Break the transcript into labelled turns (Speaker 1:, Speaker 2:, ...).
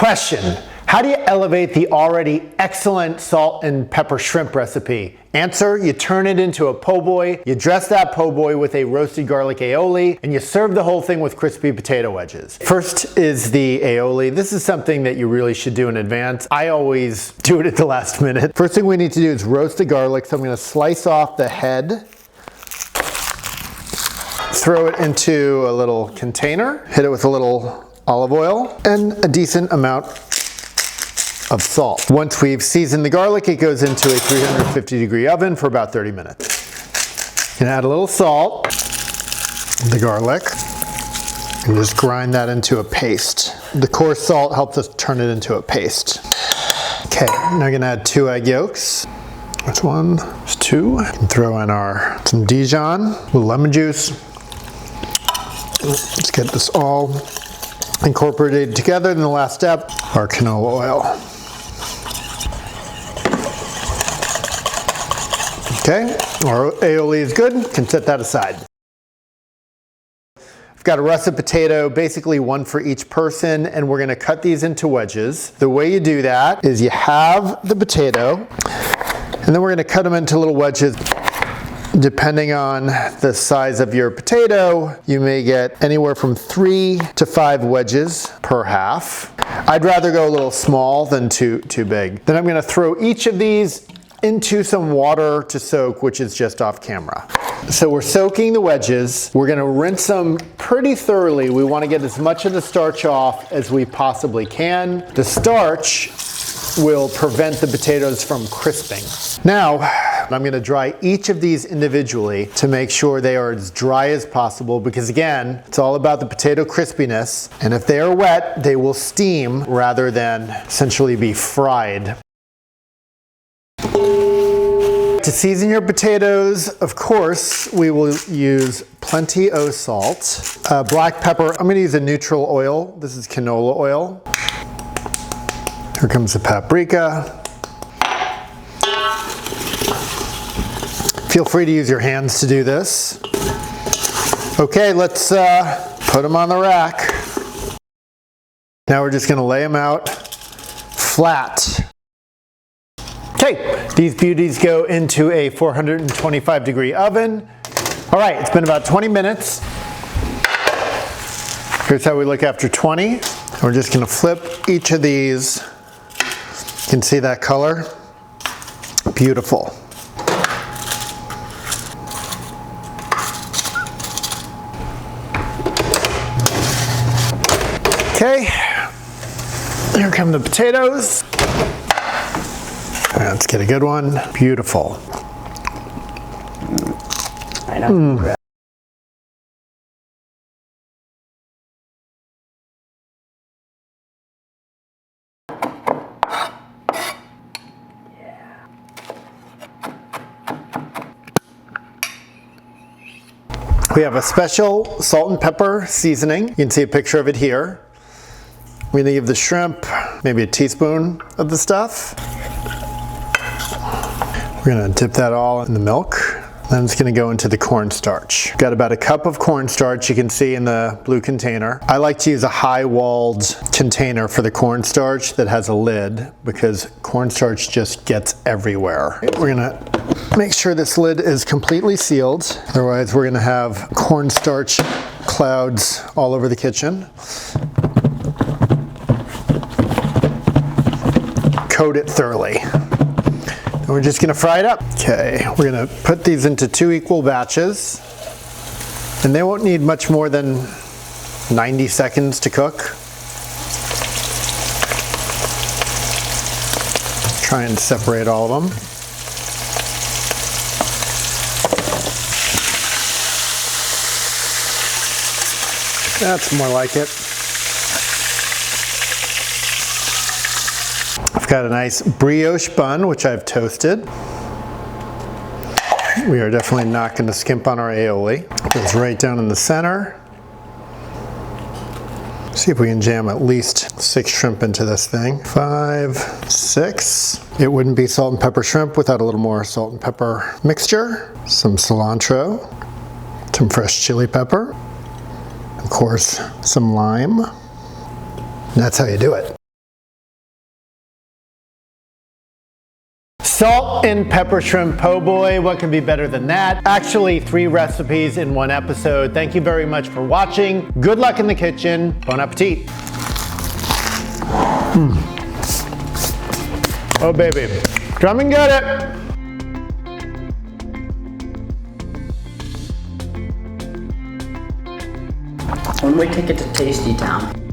Speaker 1: Question: how do you elevate the already excellent salt and pepper shrimp recipe? Answer: you turn it into a po' boy, you dress that po' boy with a roasted garlic aioli, and you serve the whole thing with crispy potato wedges. First is the aioli. This is something that you really should do in advance. I always do it at the last minute. First thing we need to do is roast the garlic, so I'm going to slice off the head, throw it into a little container, hit it with a little olive oil, and a decent amount of salt. Once we've seasoned the garlic, it goes into a 350-degree oven for about 30 minutes. You can add a little salt, the garlic, and just grind that into a paste. The coarse salt helps us turn it into a paste. Okay, now I'm gonna add 2 egg yolks. Which one? There's 2. We can throw in some Dijon, a little lemon juice. Let's get this all incorporated together. Then the last step, our canola oil. Okay, our aioli is good. Can set that aside. I've got a russet potato, basically 1 for each person, and we're gonna cut these into wedges. The way you do that is you have the potato, and then we're gonna cut them into little wedges. Depending on the size of your potato, you may get anywhere from 3 to 5 wedges per half. I'd rather go a little small than too big. Then I'm gonna throw each of these into some water to soak, which is just off camera. So we're soaking the wedges. We're gonna rinse them pretty thoroughly. We wanna get as much of the starch off as we possibly can. The starch will prevent the potatoes from crisping. Now, I'm gonna dry each of these individually to make sure they are as dry as possible, because again, it's all about the potato crispiness, and if they are wet, they will steam rather than essentially be fried. To season your potatoes, of course, we will use plenty of salt. Black pepper, I'm gonna use a neutral oil. This is canola oil. Here comes the paprika. Feel free to use your hands to do this. Okay, let's put them on the rack. Now we're just gonna lay them out flat. Okay, these beauties go into a 425-degree oven. All right, it's been about 20 minutes. Here's how we look after 20. We're just gonna flip each of these. You can see that color? Beautiful. Okay, here come the potatoes. Let's get a good one. Beautiful.
Speaker 2: I know.
Speaker 1: We have a special salt and pepper seasoning. You can see a picture of it here. We're gonna give the shrimp maybe a teaspoon of the stuff. We're gonna dip that all in the milk. Then it's gonna go into the cornstarch. Got about a cup of cornstarch, you can see in the blue container. I like to use a high-walled container for the cornstarch that has a lid, because cornstarch just gets everywhere. We're gonna make sure this lid is completely sealed. Otherwise, we're gonna have cornstarch clouds all over the kitchen. Coat it thoroughly. And we're just gonna fry it up. Okay, we're gonna put these into 2 equal batches, and they won't need much more than 90 seconds to cook. Try and separate all of them. That's more like it. I've got a nice brioche bun, which I've toasted. We are definitely not going to skimp on our aioli. It goes right down in the center. See if we can jam at least 6 shrimp into this thing. 5, 6. It wouldn't be salt and pepper shrimp without a little more salt and pepper mixture. Some cilantro, some fresh chili pepper, of course, some lime. And that's how you do it. Salt and pepper shrimp po' boy, what can be better than that? Actually, 3 recipes in 1 episode. Thank you very much for watching. Good luck in the kitchen. Bon appetit. Oh baby, come and get it.
Speaker 2: When we take it to Tasty Town.